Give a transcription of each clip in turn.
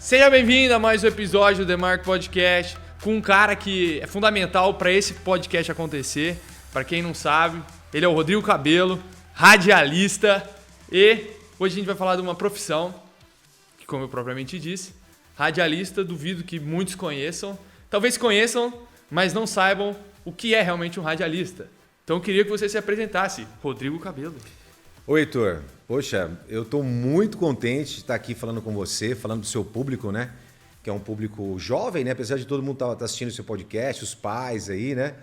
Seja bem-vindo a mais um episódio do The Mark Podcast com um cara que é fundamental para esse podcast acontecer. Para quem não sabe, ele é o Rodrigo Cabello, radialista, e hoje a gente vai falar de uma profissão que, como eu propriamente disse, radialista, duvido que muitos conheçam. Talvez conheçam, mas não saibam o que é realmente um radialista. Então eu queria que você se apresentasse, Rodrigo Cabello. Oi, Heitor. Poxa, eu estou muito contente de estar aqui falando com você, falando do seu público, né? Que é um público jovem, né? Apesar de todo mundo estar assistindo o seu podcast, os pais aí, né?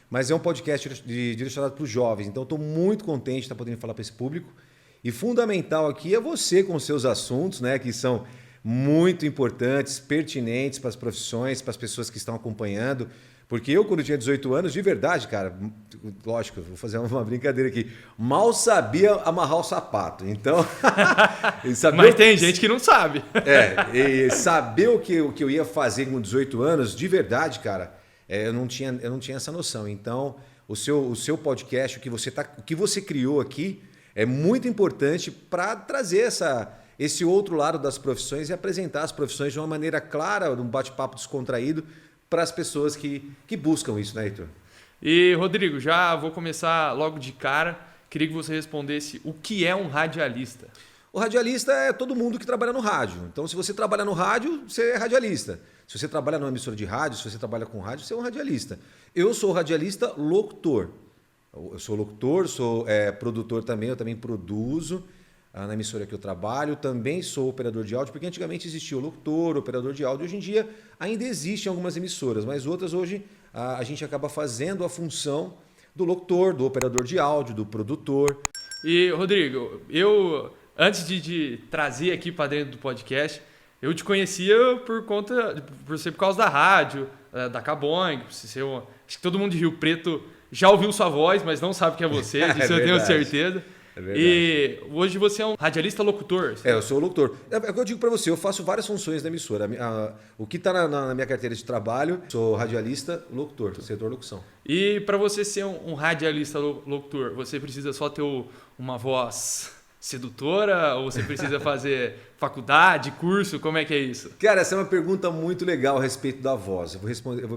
Mas é um podcast direcionado para os jovens. Então, estou muito contente de estar podendo falar para esse público. E fundamental aqui é você com os seus assuntos, né? Que são muito importantes, pertinentes para as profissões, para as pessoas que estão acompanhando. Porque eu, quando tinha 18 anos, de verdade, cara, lógico, vou fazer uma brincadeira aqui, mal sabia amarrar o sapato. Então, mas tem gente que não sabe. E saber o que eu ia fazer com 18 anos, de verdade, cara, eu não tinha essa noção. Então, o seu podcast, o que você criou aqui, é muito importante para trazer esse outro lado das profissões e apresentar as profissões de uma maneira clara, num bate-papo descontraído, para as pessoas que buscam isso, né, Heitor? E, Rodrigo, já vou começar logo de cara. Queria que você respondesse o que é um radialista. O radialista é todo mundo que trabalha no rádio. Então, se você trabalha no rádio, você é radialista. Se você trabalha numa emissora de rádio, se você trabalha com rádio, você é um radialista. Eu sou radialista locutor. Eu sou locutor, sou produtor também, eu também produzo na emissora que eu trabalho, também sou operador de áudio, porque antigamente existia o locutor, o operador de áudio. Hoje em dia ainda existem algumas emissoras, mas outras hoje a gente acaba fazendo a função do locutor, do operador de áudio, do produtor. E, Rodrigo, eu, antes de trazer aqui para dentro do podcast, eu te conhecia por ser por causa da rádio, da Caboing, acho que todo mundo de Rio Preto já ouviu sua voz, mas não sabe que é você, disso eu tenho certeza. É verdade. E hoje você é um radialista locutor. Eu sou locutor. É o que eu digo para você, eu faço várias funções da emissora. O que está na minha carteira de trabalho, sou radialista locutor, setor locução. E para você ser um radialista locutor, você precisa só ter uma voz sedutora ou você precisa fazer faculdade, curso? Como é que é isso? Cara, essa é uma pergunta muito legal a respeito da voz.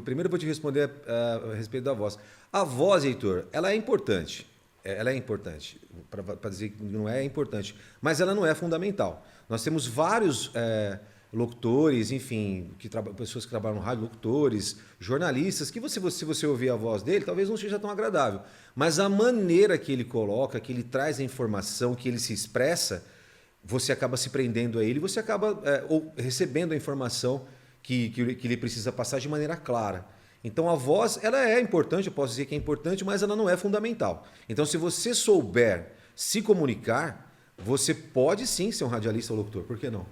Primeiro eu vou te responder a respeito da voz. A voz, Heitor, ela é importante. Ela é importante, para dizer que não é importante, mas ela não é fundamental. Nós temos vários locutores, enfim, pessoas que trabalham no rádio, locutores, jornalistas, que se você ouvir a voz dele, talvez não seja tão agradável. Mas a maneira que ele coloca, que ele traz a informação, que ele se expressa, você acaba se prendendo a ele, você acaba recebendo a informação que ele precisa passar de maneira clara. Então a voz, ela é importante, eu posso dizer que é importante, mas ela não é fundamental. Então se você souber se comunicar, você pode sim ser um radialista ou locutor, por que não?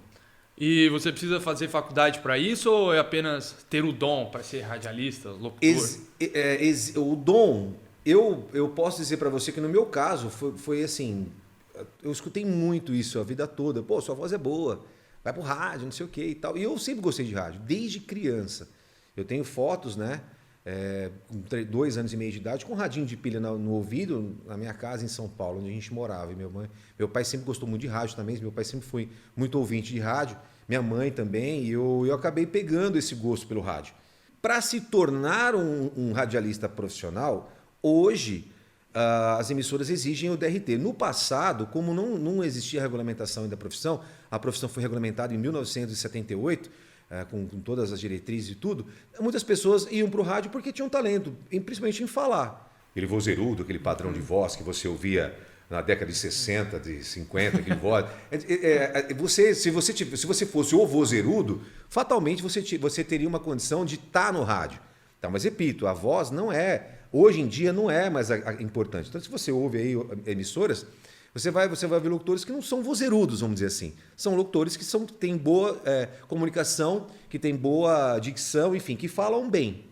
E você precisa fazer faculdade para isso ou é apenas ter o dom para ser radialista, locutor? O dom, eu posso dizer para você que no meu caso foi assim, eu escutei muito isso a vida toda. Pô, sua voz é boa, vai pro rádio, não sei o que e tal. E eu sempre gostei de rádio, desde criança. Eu tenho fotos, né, com 2 anos e meio de idade, com um radinho de pilha no ouvido, na minha casa em São Paulo, onde a gente morava. E meu pai sempre gostou muito de rádio também, meu pai sempre foi muito ouvinte de rádio, minha mãe também, e eu acabei pegando esse gosto pelo rádio. Para se tornar um radialista profissional, hoje as emissoras exigem o DRT. No passado, como não existia regulamentação da profissão, a profissão foi regulamentada em 1978, com todas as diretrizes e tudo, muitas pessoas iam para o rádio porque tinham talento, principalmente em falar. Aquele vozerudo, aquele padrão de voz que você ouvia na década de 60, de 50, aquele voz. Se você fosse o vozerudo, fatalmente você teria uma condição de estar no rádio. Tá, mas repito, a voz não é, hoje em dia não é mais importante. Então, se você ouve aí emissoras, você vai ver locutores que não são vozerudos, vamos dizer assim. São locutores que têm boa comunicação, que têm boa dicção, enfim, que falam bem.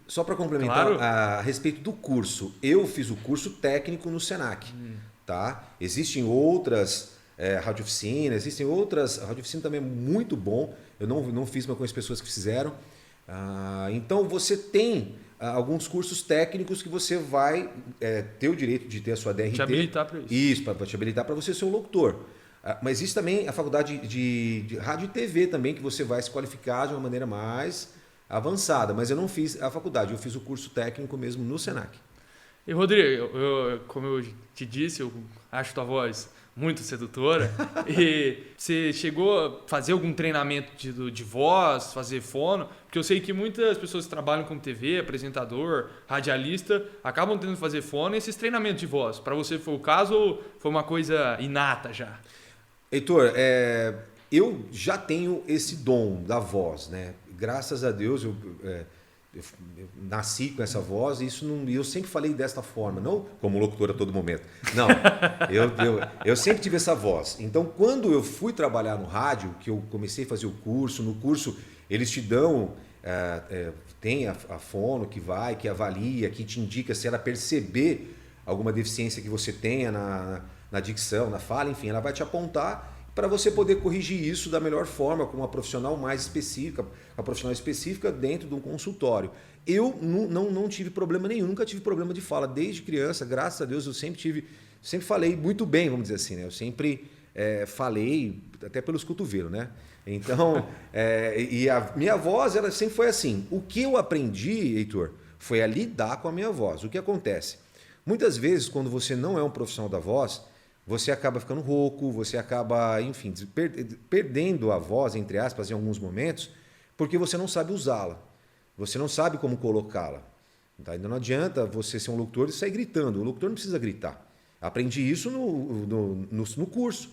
Só para complementar, claro, a respeito do curso, eu fiz o curso técnico no Senac. Tá? Existem outras radiooficinas, a radioficina também é muito bom, eu não fiz, mas conheço pessoas que fizeram. Então você tem alguns cursos técnicos que você vai ter o direito de ter a sua DRT. Te habilitar para isso. Isso, para te habilitar para você ser um locutor. Mas existe também a faculdade de rádio e TV também, que você vai se qualificar de uma maneira mais avançada. Mas eu não fiz a faculdade, eu fiz o curso técnico mesmo no Senac. E Rodrigo, como eu te disse, eu acho tua voz muito sedutora. E você chegou a fazer algum treinamento de voz, fazer fono? Porque eu sei que muitas pessoas que trabalham com TV, apresentador, radialista, acabam tendo que fazer fono e esses treinamentos de voz. Para você foi o caso ou foi uma coisa inata já? Heitor, eu já tenho esse dom da voz, né? Graças a Deus eu nasci com essa voz e eu sempre falei desta forma, não como locutor a todo momento. Não, eu sempre tive essa voz. Então, quando eu fui trabalhar no rádio, que eu comecei a fazer o curso, no curso eles te dão, tem a fono que avalia, que te indica se ela perceber alguma deficiência que você tenha na dicção, na fala, enfim, ela vai te apontar para você poder corrigir isso da melhor forma, com uma profissional mais específica, uma profissional específica dentro de um consultório. Eu não tive problema nenhum, nunca tive problema de fala. Desde criança, graças a Deus, eu sempre falei muito bem, vamos dizer assim, né? Eu sempre falei até pelos cotovelos, né? Então, e a minha voz, ela sempre foi assim. O que eu aprendi, Heitor, foi a lidar com a minha voz. O que acontece? Muitas vezes, quando você não é um profissional da voz, você acaba ficando rouco, você acaba, enfim, perdendo a voz, entre aspas, em alguns momentos, porque você não sabe usá-la. Você não sabe como colocá-la. Tá? Ainda não adianta você ser um locutor e sair gritando. O locutor não precisa gritar. Aprendi isso no curso.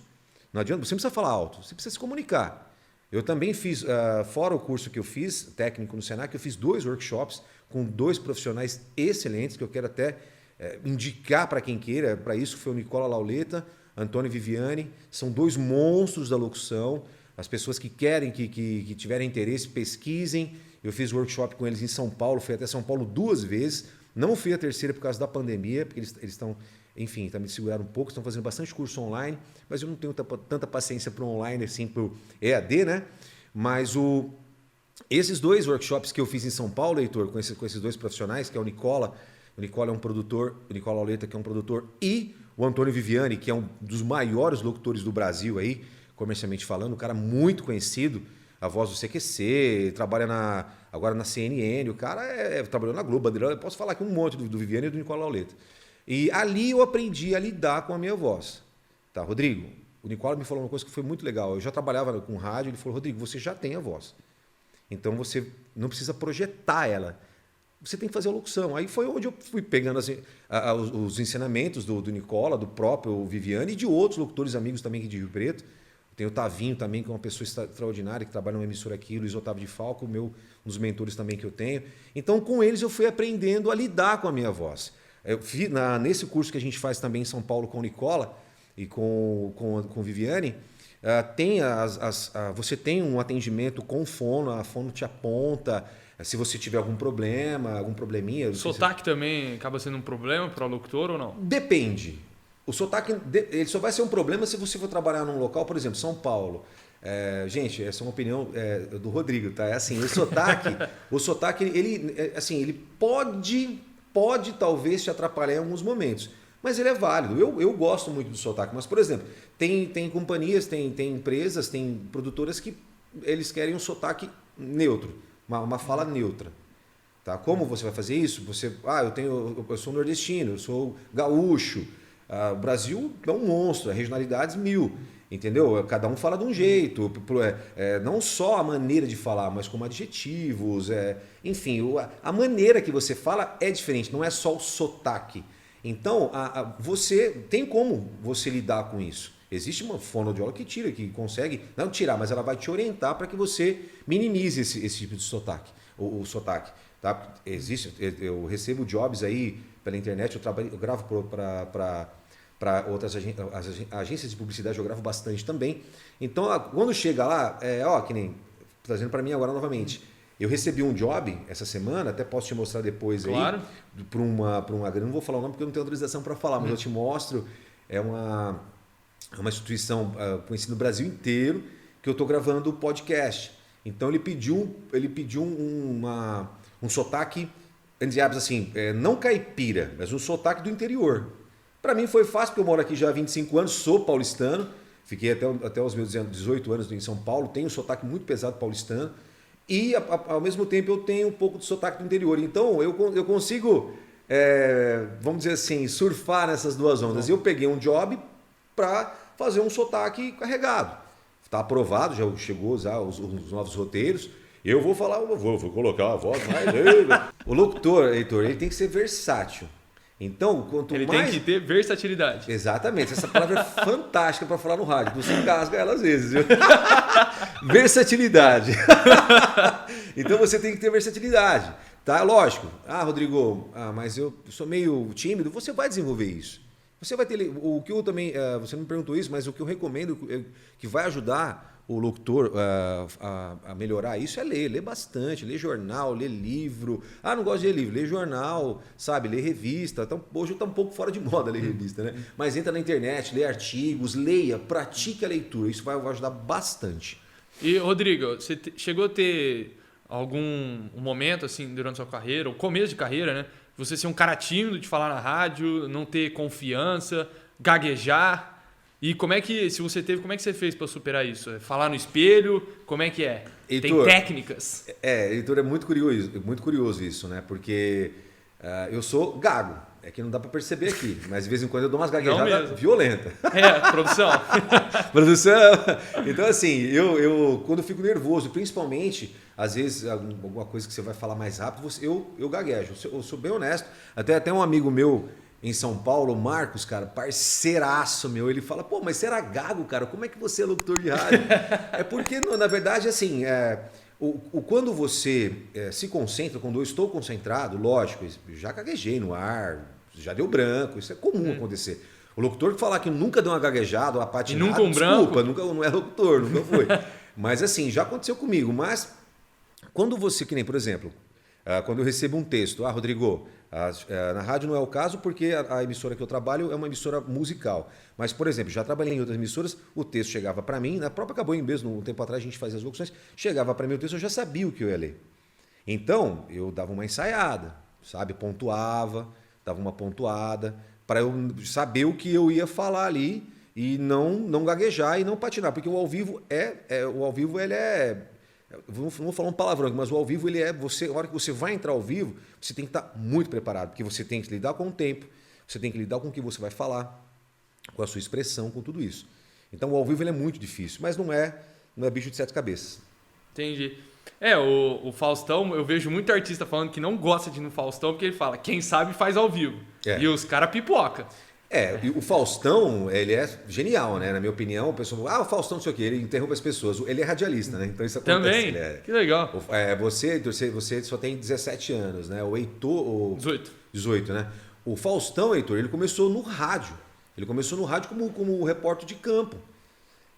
Não adianta, você não precisa falar alto, você precisa se comunicar. Eu também fiz, fora o curso que eu fiz, técnico no Senac, eu fiz 2 workshops com 2 profissionais excelentes, que eu quero até indicar para quem queira. Para isso foi o Nicola Lauleta, Antônio Viviani, são 2 monstros da locução. As pessoas que querem, que tiverem interesse, pesquisem. Eu fiz workshop com eles em São Paulo, fui até São Paulo 2 vezes, não fui a terceira por causa da pandemia, porque eles estão, enfim, me seguraram um pouco, estão fazendo bastante curso online, mas eu não tenho tanta paciência para o online, assim, para o EAD, né? Mas esses 2 workshops que eu fiz em São Paulo, Heitor, com esses 2 profissionais, que é o Nicola é um produtor, o Nicola Lauleta, que é um produtor, e o Antônio Viviani, que é um dos maiores locutores do Brasil aí, comercialmente falando, um cara muito conhecido, a voz do CQC, trabalha agora na CNN, o cara trabalhou na Globo, eu posso falar aqui um monte do Viviani e do Nicola Lauleta. E ali eu aprendi a lidar com a minha voz. Tá, Rodrigo, o Nicola me falou uma coisa que foi muito legal. Eu já trabalhava com rádio, ele falou, Rodrigo, você já tem a voz. Então você não precisa projetar ela. Você tem que fazer a locução. Aí foi onde eu fui pegando assim, os ensinamentos do Nicola, do próprio Viviani e de outros locutores amigos também aqui de Rio Preto. Tem o Tavinho também, que é uma pessoa extraordinária, que trabalha numa emissora aqui, o Luiz Otávio de Falco, um dos mentores também que eu tenho. Então, com eles eu fui aprendendo a lidar com a minha voz. Nesse curso que a gente faz também em São Paulo com o Nicola e com o Viviani, você tem um atendimento com fono, a fono te aponta. Se você tiver algum problema, algum probleminha... Sotaque também acaba sendo um problema para o locutor ou não? Depende. O sotaque ele só vai ser um problema se você for trabalhar num local, por exemplo, São Paulo. Gente, essa é uma opinião do Rodrigo, tá? É assim, o sotaque ele pode talvez te atrapalhar em alguns momentos, mas ele é válido. Eu gosto muito do sotaque, mas, por exemplo, tem companhias, tem empresas, tem produtoras que eles querem um sotaque neutro. Uma fala neutra. Tá? Como você vai fazer isso? Eu sou nordestino, eu sou gaúcho. O Brasil é um monstro, regionalidades 1000. Entendeu? Cada um fala de um jeito. Não só a maneira de falar, mas como adjetivos. Enfim, a maneira que você fala é diferente, não é só o sotaque. Então, você tem como você lidar com isso. Existe uma fonoaudióloga que consegue, não tirar, mas ela vai te orientar para que você minimize esse tipo de sotaque, o sotaque. Tá? Eu recebo jobs aí pela internet, eu gravo para outras agências de publicidade, eu gravo bastante também. Então, quando chega lá, que nem trazendo para mim agora novamente, eu recebi um job essa semana, até posso te mostrar depois aí, claro. Para uma não vou falar o nome porque eu não tenho autorização para falar, mas eu te mostro, é uma instituição conhecida no Brasil inteiro, que eu estou gravando o podcast. Então ele pediu um sotaque, entre aspas assim, não caipira, mas um sotaque do interior. Para mim foi fácil, porque eu moro aqui já há 25 anos, sou paulistano, Fiquei até os meus 18 anos em São Paulo, tenho um sotaque muito pesado paulistano e ao mesmo tempo eu tenho um pouco de sotaque do interior. Então eu consigo, vamos dizer assim, surfar nessas duas ondas. Eu peguei um job para fazer um sotaque carregado. Está aprovado, já chegou já os novos roteiros. Eu vou falar, vou colocar a voz mais... O locutor, Heitor, ele tem que ser versátil. Então, quanto ele mais... tem que ter versatilidade. Exatamente. Essa palavra é fantástica para falar no rádio. Você engasga ela às vezes. Viu? Versatilidade. Então, você tem que ter versatilidade. Tá? Lógico. Rodrigo, mas eu sou meio tímido. Você vai desenvolver isso. Você vai ter... O que eu também... Você não me perguntou isso, mas o que eu recomendo que vai ajudar o locutor a melhorar isso é ler bastante, ler jornal, ler livro. Não gosto de ler livro, ler jornal, sabe, ler revista. Então, hoje está um pouco fora de moda ler revista, né? Mas entra na internet, lê artigos, leia, pratique a leitura. Isso vai ajudar bastante. E, Rodrigo, você chegou a ter algum momento, assim, durante a sua carreira, o começo de carreira, né? Você ser um cara tímido de falar na rádio, não ter confiança, gaguejar... E como é que você fez para superar isso? Falar no espelho? Como é que é? Heitor, tem técnicas? Heitor, é muito curioso isso, né? Porque eu sou gago. É que não dá para perceber aqui, mas de vez em quando eu dou umas gaguejadas violentas. Produção. Produção. Então, assim, eu quando eu fico nervoso, principalmente, às vezes, alguma coisa que você vai falar mais rápido, eu gaguejo. Eu sou bem honesto. Até um amigo meu em São Paulo, o Marcos, cara, parceiraço meu, ele fala, mas você era gago, cara, como é que você é locutor de rádio? É porque, na verdade, assim, quando você se concentra, quando eu estou concentrado, lógico, já gaguejei no ar, já deu branco, isso é comum acontecer. O locutor que falar que nunca deu uma gaguejada, uma patinada, nunca um desculpa, branco. não é locutor, nunca foi. Mas assim, já aconteceu comigo, mas quando você, que nem, por exemplo, quando eu recebo um texto, Rodrigo, na rádio não é o caso porque a emissora que eu trabalho é uma emissora musical. Mas, por exemplo, já trabalhei em outras emissoras, o texto chegava para mim, na própria Cabo mesmo, um tempo atrás a gente fazia as locuções, chegava para mim o texto, eu já sabia o que eu ia ler. Então, eu dava uma ensaiada, sabe? Pontuava, dava uma pontuada, para eu saber o que eu ia falar ali e não gaguejar e não patinar. Porque o ao vivo ele é... Não vou falar um palavrão, mas o ao vivo ele é a hora que você vai entrar ao vivo, você tem que estar muito preparado, porque você tem que lidar com o tempo, você tem que lidar com o que você vai falar, com a sua expressão, com tudo isso. Então o ao vivo ele é muito difícil, mas não é bicho de sete cabeças. Entendi. O Faustão, eu vejo muito artista falando que não gosta de ir no Faustão, porque ele fala, quem sabe faz ao vivo. E os caras pipoca. E o Faustão, ele é genial, né? Na minha opinião, o pessoal, o Faustão não sei o quê, ele interrompe as pessoas. Ele é radialista, né? Então isso acontece. Também? Que legal. Você só tem 17 anos, né? O Heitor... 18, né? O Faustão, Heitor, ele começou no rádio. Ele começou no rádio como repórter de campo.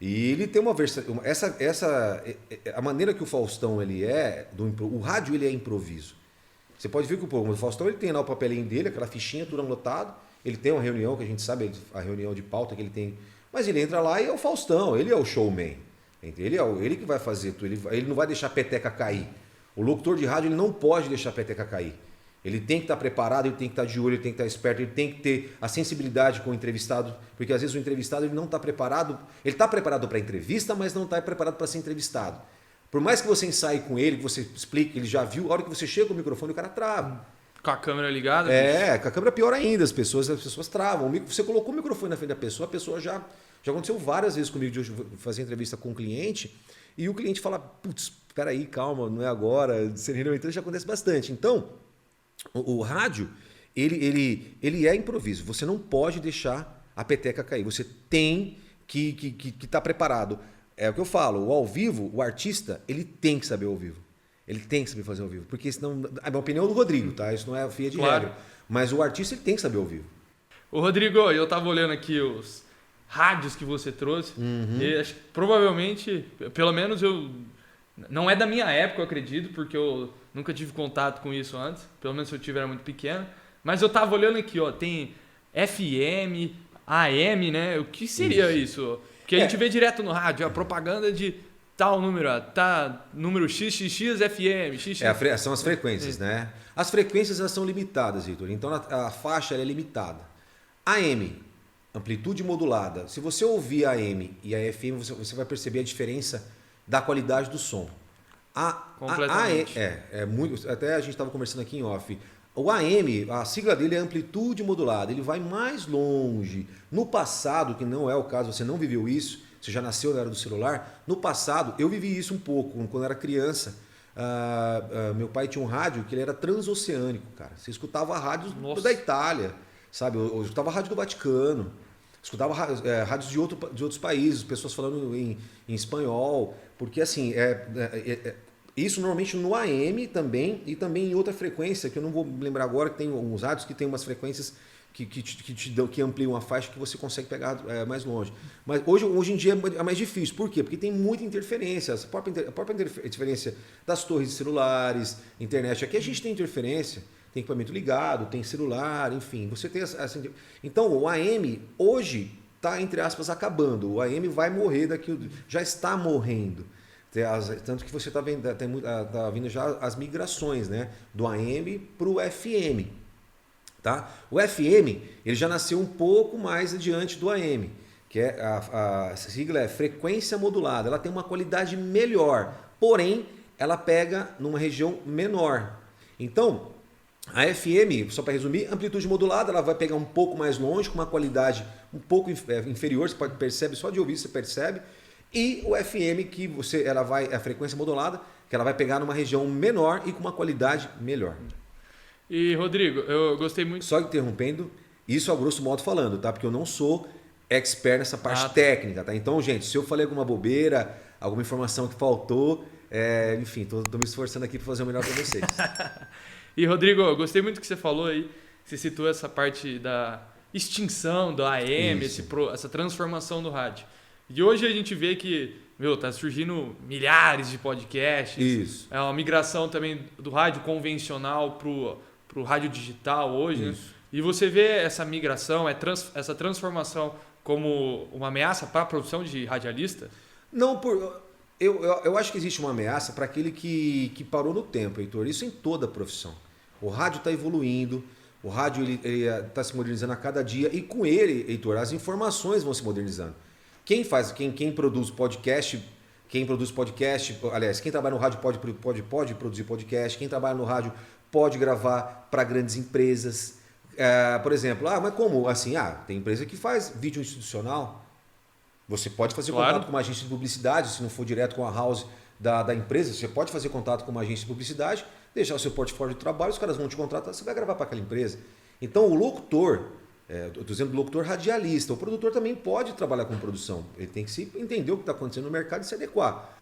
E ele tem uma versão... A maneira que o Faustão ele é... O rádio ele é improviso. Você pode ver que o Faustão ele tem lá o papelinho dele, aquela fichinha, tudo anotado. Ele tem uma reunião, que a gente sabe, a reunião de pauta que ele tem. Mas ele entra lá e é o Faustão, ele é o showman. Ele que vai fazer tudo, ele não vai deixar a peteca cair. O locutor de rádio ele não pode deixar a peteca cair. Ele tem que estar preparado, ele tem que estar de olho, ele tem que estar esperto, ele tem que ter a sensibilidade com o entrevistado, porque às vezes o entrevistado ele não está preparado, ele está preparado para a entrevista, mas não está preparado para ser entrevistado. Por mais que você ensaie com ele, que você explique, ele já viu, a hora que você chega com o microfone, o cara trava. Com a câmera ligada? Com a câmera pior ainda, as pessoas travam. Você colocou o microfone na frente da pessoa, a pessoa já aconteceu várias vezes comigo de eu fazer entrevista com um cliente e o cliente fala, putz, peraí, calma, não é agora, então já acontece bastante. Então, o rádio, ele é improviso, você não pode deixar a peteca cair, você tem que estar preparado. É o que eu falo, o ao vivo, o artista, ele tem que saber ao vivo. Ele tem que saber fazer ao vivo, porque senão... A minha opinião é do Rodrigo, tá? Isso não é via de regra. Mas o artista ele tem que saber ao vivo. Ô Rodrigo, eu tava olhando aqui os rádios que você trouxe. E acho que provavelmente, pelo menos não é da minha época, eu acredito, porque eu nunca tive contato com isso antes. Pelo menos se eu tiver era muito pequeno. Mas eu tava olhando aqui, tem FM, AM, né? O que seria isso? Porque a gente vê direto no rádio, a propaganda de... tal número, número XXX, FM, XX... São as frequências, né? As frequências elas são limitadas, Heitor. Então a faixa ela é limitada. AM, amplitude modulada. Se você ouvir a AM e a FM, você vai perceber a diferença da qualidade do som. Completamente. É muito. Até a gente estava conversando aqui em off. O AM, a sigla dele é amplitude modulada. Ele vai mais longe. No passado, que não é o caso, você não viveu isso, você já nasceu na era do celular. No passado, eu vivi isso um pouco, quando eu era criança. Meu pai tinha um rádio que ele era transoceânico, cara. Você escutava rádios da Itália, sabe? Eu escutava rádio do Vaticano, escutava rádios de outros países, pessoas falando em espanhol, porque assim, isso normalmente no AM também, e também em outra frequência, que eu não vou lembrar agora, que tem uns rádios que tem umas frequências que ampliam a faixa que você consegue pegar mais longe. Mas hoje em dia é mais difícil. Por quê? Porque tem muita interferência. A própria interferência das torres de celulares, internet. Aqui a gente tem interferência, tem equipamento ligado, tem celular, enfim. Você tem Então, o AM hoje está, entre aspas, acabando. O AM vai morrer já está morrendo. Tanto que você está vendo, tá vindo já as migrações, né? Do AM para o FM. Tá? O FM ele já nasceu um pouco mais adiante do AM, que a sigla é frequência modulada. Ela tem uma qualidade melhor, porém ela pega numa região menor. Então, a FM, só para resumir, amplitude modulada, ela vai pegar um pouco mais longe, com uma qualidade um pouco inferior, você percebe, só de ouvir você percebe. E o FM, a frequência modulada, que ela vai pegar numa região menor e com uma qualidade melhor. E, Rodrigo, eu gostei muito... Só interrompendo, isso a grosso modo falando, tá? Porque eu não sou expert nessa parte técnica, tá? Então, gente, se eu falei alguma bobeira, alguma informação que faltou, enfim, tô me esforçando aqui para fazer o melhor para vocês. E, Rodrigo, eu gostei muito que você falou aí, você citou essa parte da extinção do AM, essa transformação do rádio. E hoje a gente vê que, tá surgindo milhares de podcasts. Isso. É uma migração também do rádio convencional pro rádio digital hoje, né? E você vê essa migração, essa transformação como uma ameaça para a produção de radialista? Não, eu acho que existe uma ameaça para aquele que parou no tempo, Heitor. Isso em toda a profissão. O rádio está evoluindo, o rádio está se modernizando a cada dia e com ele, Heitor, as informações vão se modernizando. Quem produz podcast, aliás, quem trabalha no rádio pode produzir podcast, quem trabalha no rádio pode gravar para grandes empresas. Por exemplo, mas como assim? Tem empresa que faz vídeo institucional. Você pode fazer contato com uma agência de publicidade, se não for direto com a house da empresa, você pode fazer contato com uma agência de publicidade, deixar o seu portfólio de trabalho, os caras vão te contratar, você vai gravar para aquela empresa. Então o locutor, estou dizendo locutor radialista, o produtor também pode trabalhar com produção. Ele tem que entender o que está acontecendo no mercado e se adequar.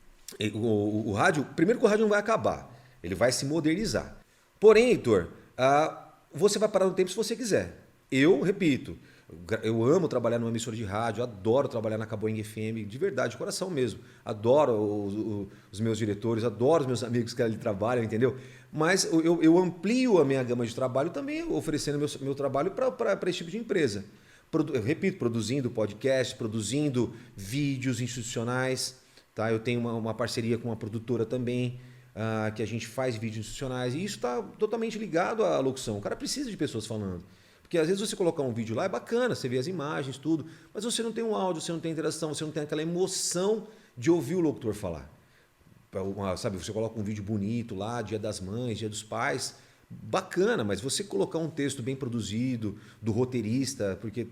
O rádio, primeiro que o rádio não vai acabar, ele vai se modernizar. Porém, Heitor, você vai parar no tempo se você quiser. Eu, repito, eu amo trabalhar numa emissora de rádio, adoro trabalhar na Caboing FM, de verdade, de coração mesmo. Adoro os meus diretores, adoro os meus amigos que ali trabalham, entendeu? Mas eu amplio a minha gama de trabalho também, oferecendo meu trabalho para esse tipo de empresa. Eu repito, produzindo podcast, produzindo vídeos institucionais. Tá? Eu tenho uma parceria com uma produtora também, que a gente faz vídeos institucionais. E isso está totalmente ligado à locução. O cara precisa de pessoas falando. Porque às vezes você colocar um vídeo lá é bacana, você vê as imagens, tudo, mas você não tem um áudio, você não tem interação, você não tem aquela emoção de ouvir o locutor falar. Sabe, você coloca um vídeo bonito lá, Dia das Mães, Dia dos Pais, bacana, mas você colocar um texto bem produzido, do roteirista, porque é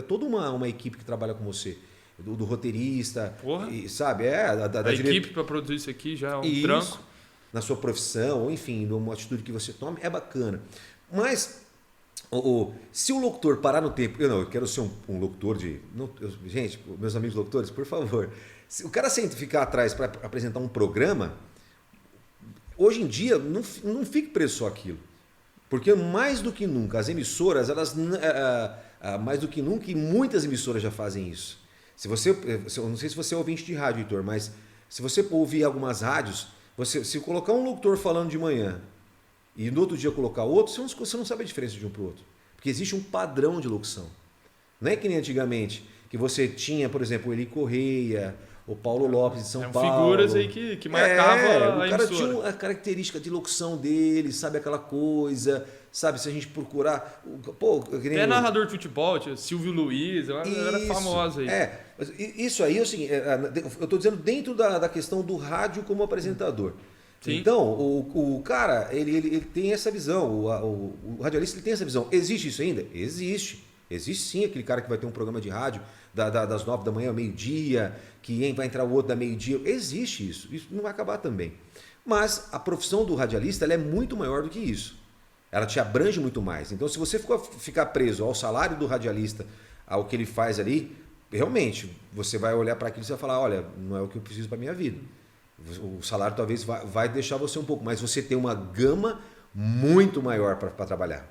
toda uma equipe que trabalha com você, do roteirista, sabe? A equipe para produzir isso aqui já é um trampo. Na sua profissão, ou enfim, numa atitude que você tome, é bacana. Mas... se o locutor parar no tempo... Eu quero ser um locutor gente, meus amigos locutores, por favor. Se o cara ficar atrás para apresentar um programa, hoje em dia, não fique preso só aquilo. Porque mais do que nunca, as emissoras, mais do que nunca, e muitas emissoras já fazem isso. Eu não sei se você é ouvinte de rádio, Heitor, mas se você ouvir algumas rádios, se colocar um locutor falando de manhã, e no outro dia colocar outro, você não sabe a diferença de um para o outro. Porque existe um padrão de locução. Não é que nem antigamente, que você tinha, por exemplo, o Eli Correia, o Paulo Lopes de São Paulo. Figuras aí que marcavam a emissora. O cara emissora. tinha a característica de locução dele, sabe aquela coisa, sabe? Se a gente procurar... Pô, até narrador de futebol, tipo, Silvio Luiz, uma galera famosa aí. Isso aí, assim, eu estou dizendo dentro da questão do rádio como apresentador. Sim. Então, o cara, ele tem essa visão, o radialista ele tem essa visão. Existe isso ainda? Existe. Existe sim aquele cara que vai ter um programa de rádio das 9 da manhã ao meio-dia, que vai entrar o outro da meio-dia. Existe isso. Isso não vai acabar também. Mas a profissão do radialista ela é muito maior do que isso. Ela te abrange muito mais. Então, se você ficar preso ao salário do radialista, ao que ele faz ali, realmente, você vai olhar para aquilo e vai falar, olha, não é o que eu preciso para minha vida. O salário talvez vai deixar você um pouco, mas você tem uma gama muito maior para trabalhar.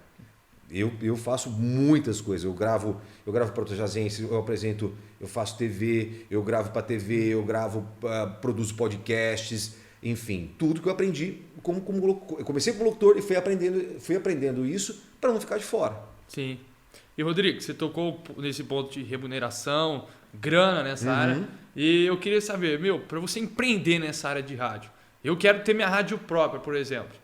Eu faço muitas coisas. Eu gravo para o Jazense, eu apresento, eu faço TV, eu gravo para TV, eu produzo podcasts, enfim, tudo que eu aprendi. Eu comecei como locutor e fui aprendendo isso para não ficar de fora. Sim. E Rodrigo, você tocou nesse ponto de remuneração, grana nessa área, e eu queria saber, para você empreender nessa área de rádio, eu quero ter minha rádio própria, por exemplo.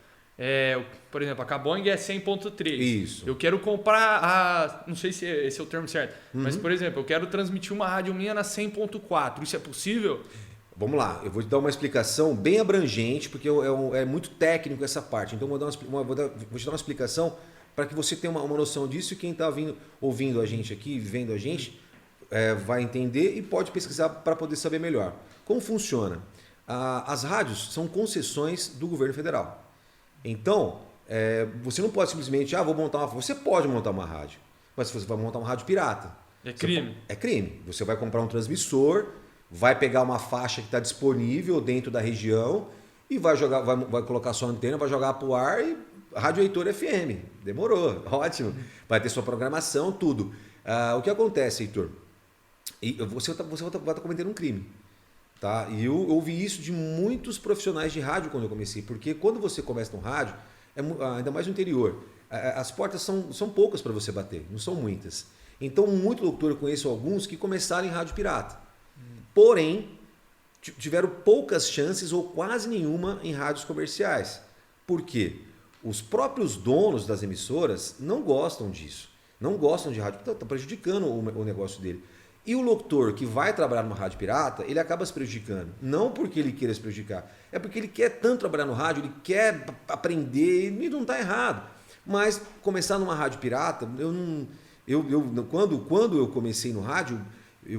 Por exemplo, a Cabong é 100.3. Isso. Eu quero comprar não sei se esse é o termo certo, mas, por exemplo, eu quero transmitir uma rádio minha na 100.4. Isso é possível? Vamos lá, eu vou te dar uma explicação bem abrangente, porque é muito técnico essa parte. Então, vou te dar uma explicação para que você tenha uma noção disso e quem está ouvindo a gente aqui, vendo a gente, vai entender e pode pesquisar para poder saber melhor. Como funciona? As rádios são concessões do governo federal. Então, você não pode simplesmente, vou montar você pode montar uma rádio, mas você vai montar uma rádio pirata. É crime. É crime. Você vai comprar um transmissor, vai pegar uma faixa que está disponível dentro da região e vai colocar sua antena, vai jogar para o ar e Rádio Heitor FM. Demorou, ótimo. Vai ter sua programação, tudo. O que acontece, Heitor? Você vai estar cometendo um crime. Tá? E eu ouvi isso de muitos profissionais de rádio quando eu comecei, porque quando você começa no rádio, ainda mais no interior, as portas são poucas para você bater, não são muitas. Então, muito locutor, eu conheço alguns que começaram em rádio pirata. Porém, tiveram poucas chances ou quase nenhuma em rádios comerciais. Por quê? Os próprios donos das emissoras não gostam disso. Não gostam de rádio, está prejudicando o negócio dele. E o locutor que vai trabalhar numa rádio pirata, ele acaba se prejudicando. Não porque ele queira se prejudicar, é porque ele quer tanto trabalhar no rádio, ele quer aprender, e não está errado. Mas começar numa rádio pirata, quando eu comecei no rádio,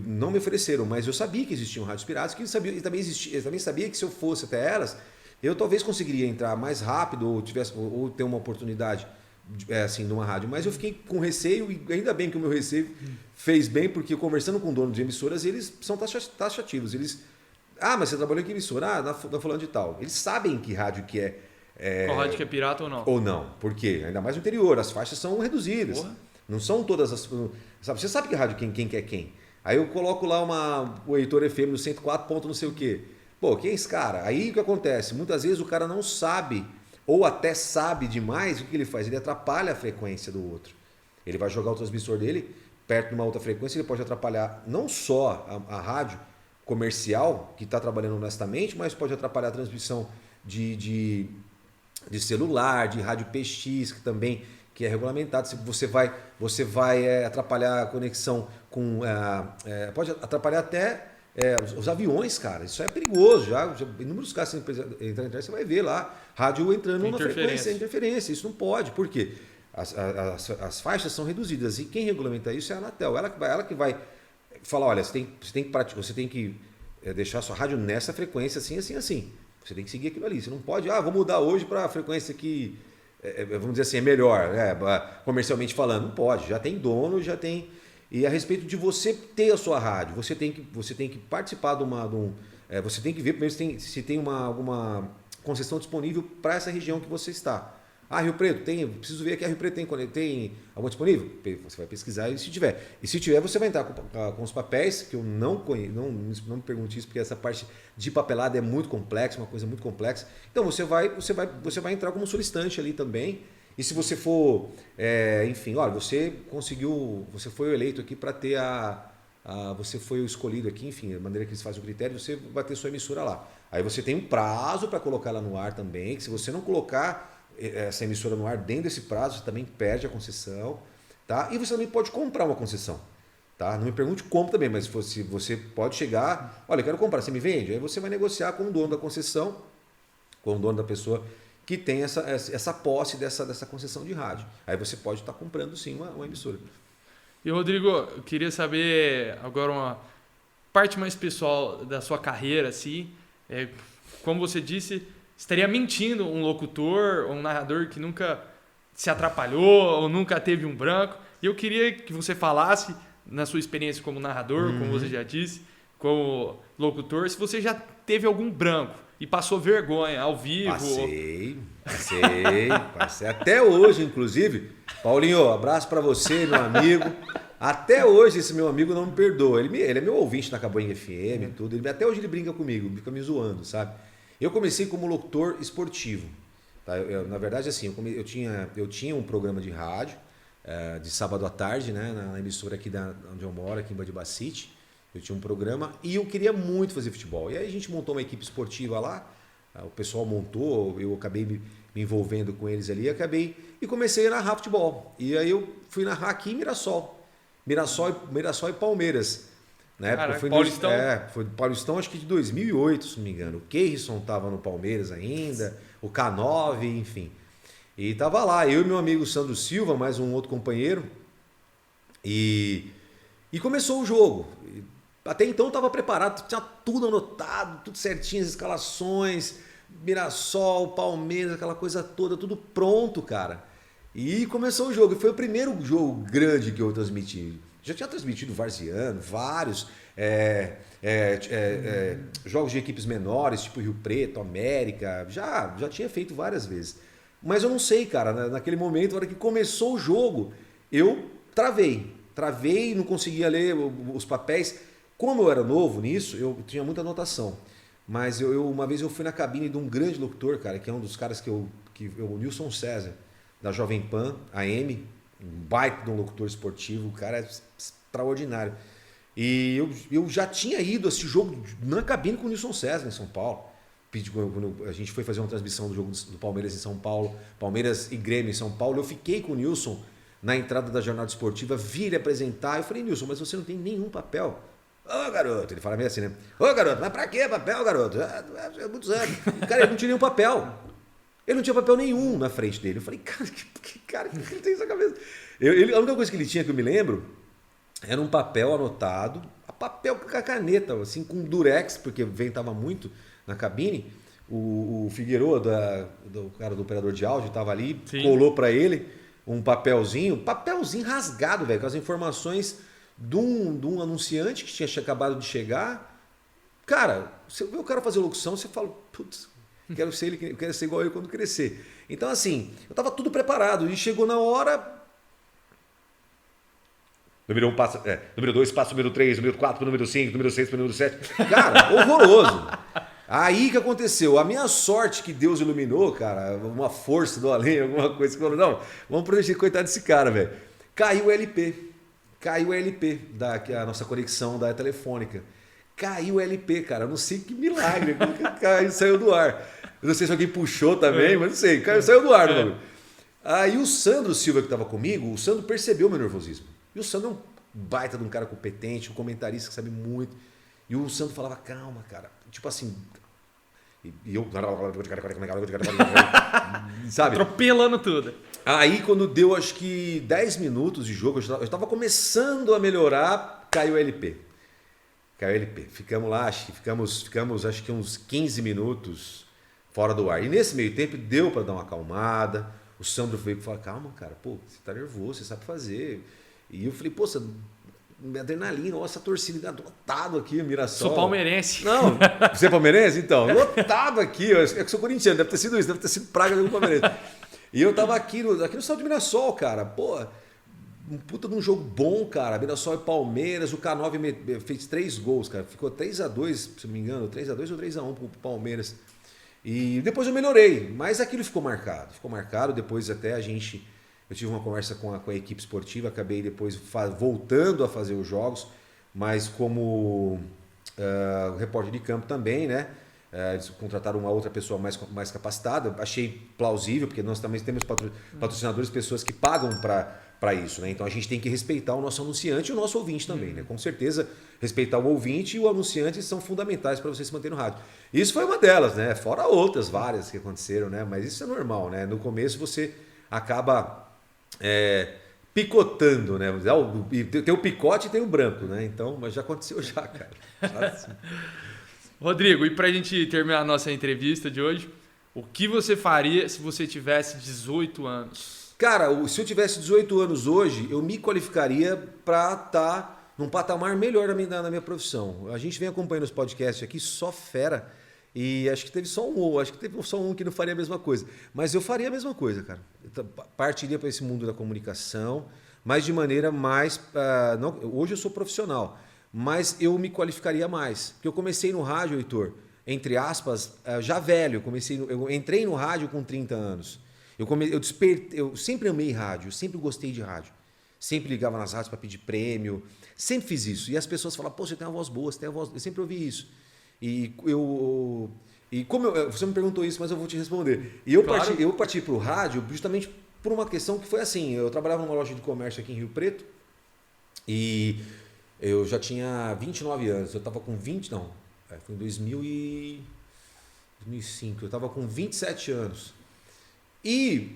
não me ofereceram, mas eu sabia que existiam rádios piratas, que eu também sabia que se eu fosse até elas, eu talvez conseguiria entrar mais rápido ou ter uma oportunidade assim, numa rádio, mas eu fiquei com receio e ainda bem que o meu receio fez bem, porque conversando com o dono de emissoras, eles são taxativos. Mas você trabalhou em que emissora? Tá falando de tal. Eles sabem que rádio que qual rádio que é pirata ou não? Ou não. Por quê? Ainda mais no interior, as faixas são reduzidas. Porra. Não são todas as... Sabe, você sabe que rádio quem quer quem. Aí eu coloco lá o Heitor FM no 104 ponto não sei o quê. Pô, quem é esse cara? Aí o que acontece? Muitas vezes o cara não sabe ou até sabe demais, o que ele faz? Ele atrapalha a frequência do outro. Ele vai jogar o transmissor dele perto de uma outra frequência, ele pode atrapalhar não só a rádio comercial, que está trabalhando honestamente, mas pode atrapalhar a transmissão de celular, de rádio PX, que é regulamentado. Você vai atrapalhar a conexão com... pode atrapalhar até... os aviões, cara, isso é perigoso. Já inúmeros casos, você entrar na internet, você vai ver lá, rádio entrando numa frequência, interferência. Isso não pode, por quê? As faixas são reduzidas e quem regulamenta isso é a Anatel. Ela que vai falar, olha, você tem que deixar a sua rádio nessa frequência assim, assim, assim. Você tem que seguir aquilo ali. Você não pode, vou mudar hoje para a frequência que, vamos dizer assim, é melhor, comercialmente falando. Não pode, já tem dono, já tem... E a respeito de você ter a sua rádio, você tem que participar você tem que ver primeiro se tem alguma concessão disponível para essa região que você está. Rio Preto, preciso ver aqui, Rio Preto tem alguma disponível? Você vai pesquisar e se tiver. E se tiver, você vai entrar com os papéis, que eu não conheço, não me pergunte isso, porque essa parte de papelada é muito complexa, uma coisa muito complexa. Então você vai entrar como solicitante ali também. E se você for, enfim, olha, você foi eleito aqui para ter você foi o escolhido aqui, enfim, a maneira que eles fazem o critério, você vai ter sua emissora lá. Aí você tem um prazo para colocar ela no ar também, que se você não colocar, essa emissora no ar dentro desse prazo, você também perde a concessão, tá? E você também pode comprar uma concessão, tá? Não me pergunte como também, mas você pode chegar, olha, eu quero comprar, você me vende? Aí você vai negociar com o dono da concessão, com o dono da pessoa que tem essa posse dessa concessão de rádio. Aí você pode estar comprando sim uma emissora. E Rodrigo, eu queria saber agora uma parte mais pessoal da sua carreira, assim. Como você disse, estaria mentindo um locutor ou um narrador que nunca se atrapalhou ou nunca teve um branco. E eu queria que você falasse, na sua experiência como narrador, como você já disse, como locutor, se você já teve algum branco e passou vergonha ao vivo. Passei. Até hoje, inclusive. Paulinho, abraço para você, meu amigo. Até hoje esse meu amigo não me perdoa. Ele é meu ouvinte na Cabanha FM e tudo. Até hoje ele brinca comigo, fica me zoando, sabe? Eu comecei como locutor esportivo. Tá? Na verdade, assim, eu tinha um programa de rádio de sábado à tarde, né, na emissora aqui onde eu moro, aqui em Badibacite. Eu tinha um programa e eu queria muito fazer futebol. E aí a gente montou uma equipe esportiva lá, o pessoal montou, eu acabei me envolvendo com eles ali e comecei a narrar futebol. E aí eu fui narrar aqui em Mirassol e Palmeiras. Na época foi Paulistão? Foi Paulistão, acho que de 2008, se não me engano. O Keirson estava no Palmeiras ainda, o K9, enfim. E tava lá, eu e meu amigo Sandro Silva, mais um outro companheiro. E começou o jogo. Até então eu estava preparado, tinha tudo anotado, tudo certinho, as escalações, Mirassol, Palmeiras, aquela coisa toda, tudo pronto, cara. E começou o jogo, e foi o primeiro jogo grande que eu transmiti. Já tinha transmitido Varziano, vários jogos de equipes menores, tipo Rio Preto, América, já tinha feito várias vezes. Mas eu não sei, cara, naquele momento, na hora que começou o jogo, eu travei, não conseguia ler os papéis. Como eu era novo nisso, eu tinha muita anotação. Mas uma vez eu fui na cabine de um grande locutor, cara, que é um dos caras o Nilson César, da Jovem Pan, AM, um baita de um locutor esportivo, o cara é extraordinário. E eu já tinha ido a esse jogo na cabine com o Nilson César em São Paulo. Quando a gente foi fazer uma transmissão do jogo do Palmeiras em São Paulo, Palmeiras e Grêmio em São Paulo, eu fiquei com o Nilson na entrada da jornada esportiva, vi ele apresentar, eu falei, Nilson, mas você não tem nenhum papel. Ô, garoto, ele fala meio assim, né? Ô, garoto, mas pra que papel, garoto? É muitos anos. Cara, ele não tinha nenhum papel. Ele não tinha papel nenhum na frente dele. Eu falei, cara, que ele tem essa cabeça? A única coisa que ele tinha, que eu me lembro, era um papel anotado, papel com a caneta, assim, com durex, porque ventava muito na cabine. O Figueiredo, do cara do operador de áudio, estava ali, sim, colou para ele um papelzinho rasgado, velho, com as informações de um anunciante que tinha acabado de chegar. Cara, você vê o cara fazer locução, você fala, putz, quero ser igual ele quando crescer. Então, assim, eu tava tudo preparado e chegou na hora. Número 1 passa, número 2 passa o número 3, número 4 para o número 5, número 6 para o número 7. Cara, horroroso. Aí que aconteceu? A minha sorte que Deus iluminou, cara, uma força do além, alguma coisa que falou, não, vamos proteger, coitado desse cara, velho. Caiu o LP, que é a nossa conexão da telefônica. Caiu o LP, cara, eu não sei que milagre, saiu do ar. Eu não sei se alguém puxou também, mas não sei, saiu do ar. Aí o Sandro Silva, que estava comigo, o Sandro percebeu meu nervosismo. E o Sandro é um baita de um cara competente, um comentarista que sabe muito. E o Sandro falava, calma, cara. Tipo assim. E eu. Sabe? Atropelando tudo. Aí, quando deu acho que 10 minutos de jogo, eu estava começando a melhorar, caiu o LP. Ficamos lá, ficamos acho que uns 15 minutos fora do ar. E nesse meio tempo deu para dar uma acalmada. O Sandro veio e falou, calma, cara, pô, você tá nervoso, você sabe fazer. E eu falei, pô, adrenalina, olha essa torcida lotado aqui, Mirassol. Sou palmeirense. Não, você é palmeirense? Então, lotado aqui, é que eu sou corintiano, deve ter sido isso, deve ter sido praga de algum palmeirense. E eu tava aqui no estado de Mirassol, cara, pô, um puta de um jogo bom, cara, Mirassol e Palmeiras, o K9 fez 3 gols, cara, ficou 3-2, se não me engano, 3-2 ou 3-1 pro Palmeiras. E depois eu melhorei, mas aquilo ficou marcado, depois até eu tive uma conversa com a equipe esportiva, acabei depois voltando a fazer os jogos, mas como repórter de campo também, né? Eles contrataram uma outra pessoa mais capacitada. Achei plausível, porque nós também temos patrocinadores, pessoas que pagam para isso, né? Então a gente tem que respeitar o nosso anunciante e o nosso ouvinte também, né? Com certeza, respeitar o ouvinte e o anunciante são fundamentais para você se manter no rádio. Isso foi uma delas, né? Fora outras várias que aconteceram, né? Mas isso é normal, né? No começo você acaba picotando, né? Tem o picote e tem o branco, né? Então, mas já aconteceu já, cara. Assim. Rodrigo, e pra gente terminar a nossa entrevista de hoje, o que você faria se você tivesse 18 anos? Cara, se eu tivesse 18 anos hoje, eu me qualificaria para estar num patamar melhor na minha profissão. A gente vem acompanhando os podcasts aqui, só fera, e acho que teve só um que não faria a mesma coisa. Mas eu faria a mesma coisa, cara. Eu partiria para esse mundo da comunicação, mas de maneira mais... hoje eu sou profissional, mas eu me qualificaria mais. Porque eu comecei no rádio, Heitor, entre aspas, já velho. Eu entrei no rádio com 30 anos. Eu sempre amei rádio, sempre gostei de rádio. Sempre ligava nas rádios para pedir prêmio. Sempre fiz isso. E as pessoas falavam, pô, você tem uma voz boa, você tem uma voz... Eu sempre ouvi isso. Você me perguntou isso, mas eu vou te responder. E eu parti para o rádio justamente por uma questão que foi assim. Eu trabalhava numa loja de comércio aqui em Rio Preto e... eu já tinha 29 anos, eu estava com 20, não, foi em 2005, eu estava com 27 anos. E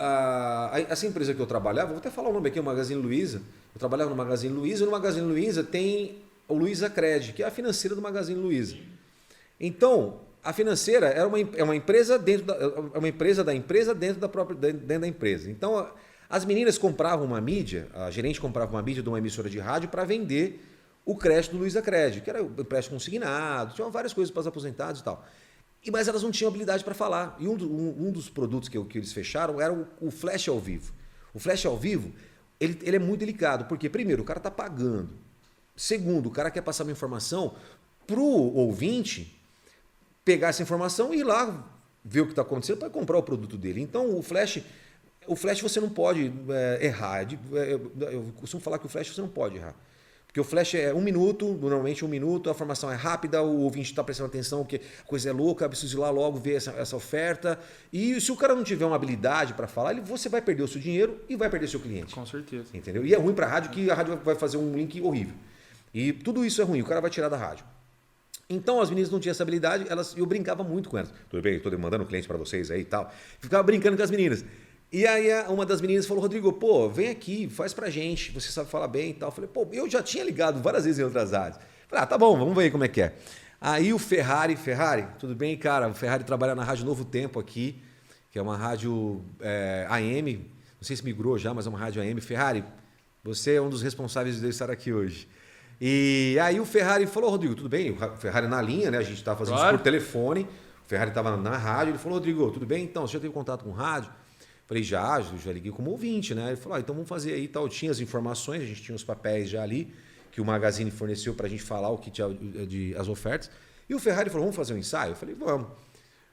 essa empresa que eu trabalhava, vou até falar o nome aqui, o Magazine Luiza, eu trabalhava no Magazine Luiza, e no Magazine Luiza tem o Luizacred, que é a financeira do Magazine Luiza. Então, a financeira é uma empresa dentro da empresa dentro da empresa. Então, as meninas compravam uma mídia, a gerente comprava uma mídia de uma emissora de rádio para vender o crédito do Luizacred, que era o empréstimo consignado, tinha várias coisas para os aposentados e tal. Mas elas não tinham habilidade para falar. E um dos produtos que eles fecharam era o flash ao vivo. O flash ao vivo, ele é muito delicado, porque primeiro, o cara está pagando. Segundo, o cara quer passar uma informação para o ouvinte pegar essa informação e ir lá ver o que está acontecendo para comprar o produto dele. Então, o flash você não pode errar. Eu costumo falar que o flash você não pode errar. Porque o flash é 1 minuto, normalmente 1 minuto, a formação é rápida, o ouvinte está prestando atenção que a coisa é louca, precisa ir lá logo ver essa oferta. E se o cara não tiver uma habilidade para falar, você vai perder o seu dinheiro e vai perder seu cliente. Com certeza. Entendeu? E é ruim para a rádio, que a rádio vai fazer um link horrível. E tudo isso é ruim, o cara vai tirar da rádio. Então as meninas não tinham essa habilidade, eu brincava muito com elas. Tudo bem, estou mandando cliente para vocês aí e tal. Ficava brincando com as meninas. E aí uma das meninas falou, Rodrigo, pô, vem aqui, faz pra gente, você sabe falar bem e tal. Eu falei, pô, eu já tinha ligado várias vezes em outras rádios. Falei, tá bom, vamos ver como é que é. Aí o Ferrari, tudo bem, cara? O Ferrari trabalha na Rádio Novo Tempo aqui, que é uma rádio AM, não sei se migrou já, mas é uma rádio AM. Ferrari, você é um dos responsáveis de eu estar aqui hoje. E aí o Ferrari falou, Rodrigo, tudo bem? O Ferrari na linha, né? A gente estava fazendo isso por telefone. O Ferrari estava na rádio, ele falou, Rodrigo, tudo bem? Então, você já teve contato com o rádio? Falei, já liguei como ouvinte, né? Ele falou, então vamos fazer aí tal. Tinha as informações, a gente tinha os papéis já ali, que o Magazine forneceu para a gente falar o que tinha as ofertas. E o Ferrari falou, vamos fazer um ensaio? Eu falei, vamos.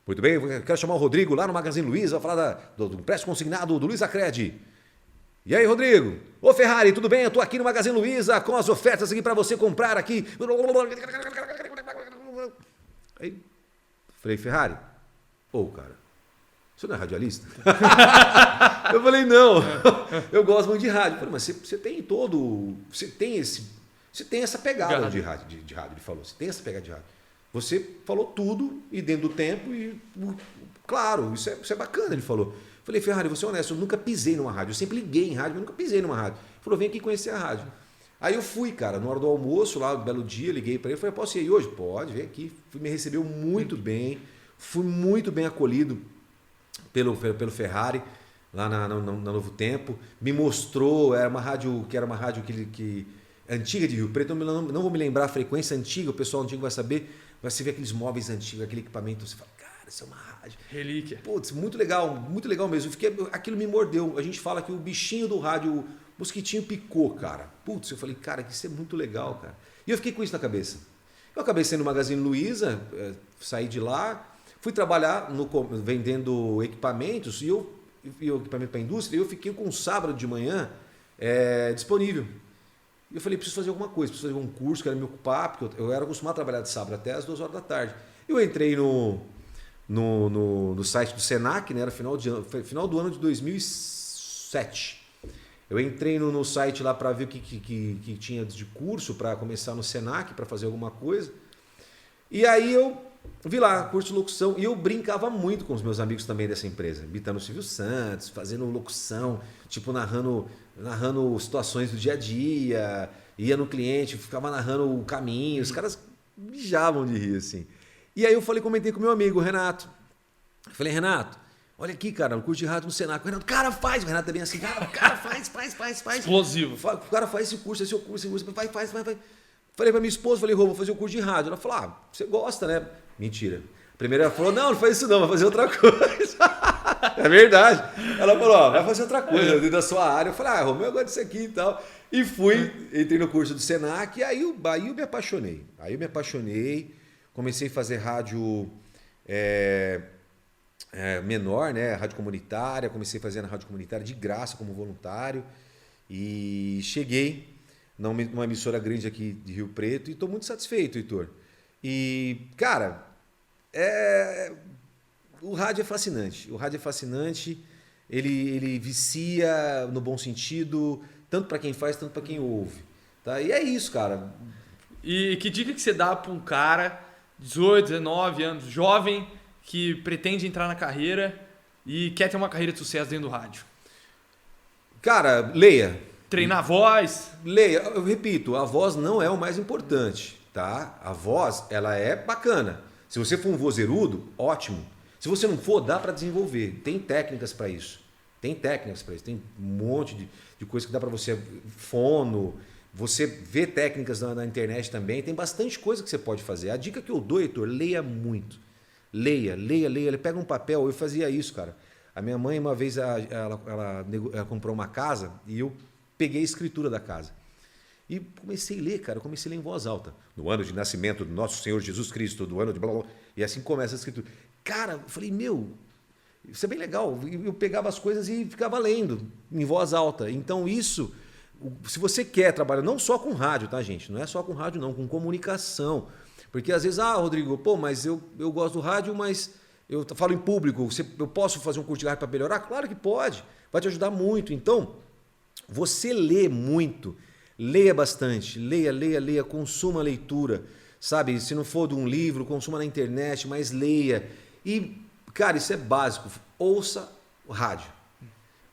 Muito bem, eu quero chamar o Rodrigo lá no Magazine Luiza, falar do empréstimo consignado do Luizacred. E aí, Rodrigo? Ô, Ferrari, tudo bem? Eu tô aqui no Magazine Luiza com as ofertas aqui para você comprar aqui. Aí, falei, Ferrari, cara, você não é radialista? Eu falei, não, eu gosto muito de rádio. Eu falei, mas você tem essa pegada de rádio, ele falou, você tem essa pegada de rádio. Você falou tudo e dentro do tempo e, claro, isso é bacana, ele falou. Eu falei, Ferrari, você é honesto, eu nunca pisei numa rádio, eu sempre liguei em rádio, mas nunca pisei numa rádio. Ele falou, vem aqui conhecer a rádio. Aí eu fui, cara, na hora do almoço, lá, um belo dia, liguei para ele, falei, posso ir aí hoje? Pode, vem aqui. Me recebeu muito bem, fui muito bem acolhido pelo Ferrari, lá na Novo Tempo, me mostrou, era uma rádio que antiga de Rio Preto, não vou me lembrar a frequência antiga, o pessoal antigo vai saber, vai se ver aqueles móveis antigos, aquele equipamento, você fala, cara, isso é uma rádio. Relíquia. Putz, muito legal mesmo. Aquilo me mordeu, a gente fala que o bichinho do rádio, o mosquitinho picou, cara. Putz, eu falei, cara, isso é muito legal, cara. E eu fiquei com isso na cabeça. Eu acabei sendo no Magazine Luiza, saí de lá, fui trabalhar vendendo equipamentos e equipamento para a indústria, e eu fiquei com um sábado de manhã disponível. E eu falei, preciso fazer alguma coisa, preciso fazer um curso, quero me ocupar, porque eu era acostumado a trabalhar de sábado até as 2 horas da tarde. Eu entrei no site do Senac, né? Era final do ano de 2007. Eu entrei no site lá para ver o que tinha de curso para começar no Senac, para fazer alguma coisa. E aí eu vi lá, curso de locução, e eu brincava muito com os meus amigos também dessa empresa, imitando o Silvio Santos, fazendo locução, tipo narrando situações do dia a dia, ia no cliente, ficava narrando o caminho, os caras mijavam de rir, assim. E aí eu comentei com o meu amigo, Renato. Eu falei, Renato, olha aqui, cara, o curso de rádio no Senac. O Renato, cara, faz. O Renato também assim, cara, faz. Explosivo. O cara faz esse curso, faz. Falei pra minha esposa, falei, vou fazer o curso de rádio. Ela falou, você gosta, né? Mentira. Primeiro ela falou, não faz isso não, vai fazer outra coisa. É verdade. Ela falou, vai fazer outra coisa dentro da sua área. Eu falei, Romeu, eu gosto disso aqui e tal. E entrei no curso do Senac e aí eu me apaixonei. Comecei a fazer rádio menor, né? Rádio comunitária. Comecei a fazer na rádio comunitária de graça como voluntário. E cheguei numa emissora grande aqui de Rio Preto e estou muito satisfeito, Heitor. E, cara, o rádio é fascinante. Ele vicia no bom sentido, tanto para quem faz, tanto para quem ouve. Tá? E é isso, cara. E que dica que você dá para um cara, 18, 19 anos, jovem, que pretende entrar na carreira e quer ter uma carreira de sucesso dentro do rádio? Cara, leia. Treinar a voz. Leia. Eu repito, a voz não é o mais importante, tá? A voz, ela é bacana. Se você for um vozerudo, ótimo. Se você não for, dá para desenvolver. Tem técnicas para isso. Tem um monte de coisa que dá para você. Fono. Você vê técnicas na internet também. Tem bastante coisa que você pode fazer. A dica que eu dou, Heitor, leia muito. Leia. Pega um papel. Eu fazia isso, cara. A minha mãe, uma vez, ela comprou uma casa e eu peguei a escritura da casa. E comecei a ler, cara. Comecei a ler em voz alta. No ano de nascimento do nosso Senhor Jesus Cristo, do ano de blá blá blá. E assim começa a escritura. Cara, eu falei, isso é bem legal. Eu pegava as coisas e ficava lendo em voz alta. Então isso, se você quer trabalhar não só com rádio, tá, gente? Não é só com rádio, não, com comunicação. Porque às vezes, Rodrigo, mas eu gosto do rádio, mas eu falo em público. Eu posso fazer um curso de rádio para melhorar? Claro que pode. Vai te ajudar muito. Então, você lê muito. Leia bastante, leia, consuma a leitura, sabe? Se não for de um livro, consuma na internet, mas leia. E, cara, isso é básico. Ouça o rádio.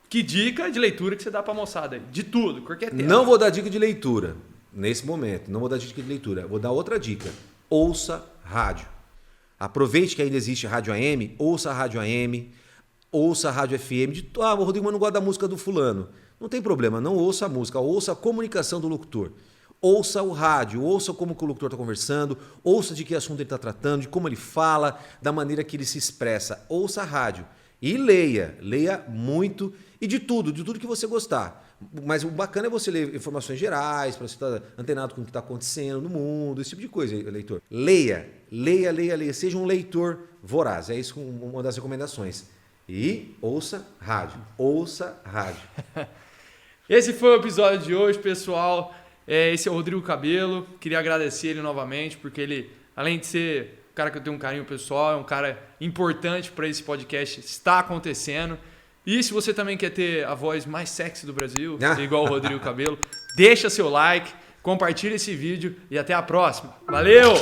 Que dica de leitura que você dá pra moçada aí? De tudo, qualquer tema. Não vou dar dica de leitura nesse momento. Não vou dar dica de leitura. Vou dar outra dica. Ouça rádio. Aproveite que ainda existe rádio AM. Ouça a rádio AM. Ouça a rádio FM. O Rodrigo, mas não gosta da música do fulano. Não tem problema, não ouça a música, ouça a comunicação do locutor. Ouça o rádio, ouça como o locutor está conversando, ouça de que assunto ele está tratando, de como ele fala, da maneira que ele se expressa. Ouça a rádio e leia muito e de tudo que você gostar. Mas o bacana é você ler informações gerais, para você estar antenado com o que está acontecendo no mundo, esse tipo de coisa, leitor. Leia. Seja um leitor voraz, é isso uma das recomendações. E ouça rádio. Esse foi o episódio de hoje, pessoal. Esse é o Rodrigo Cabelo. Queria agradecer ele novamente, porque ele, além de ser um cara que eu tenho um carinho pessoal, é um cara importante para esse podcast estar acontecendo. E se você também quer ter a voz mais sexy do Brasil, igual o Rodrigo Cabelo, deixa seu like, compartilha esse vídeo e até a próxima. Valeu!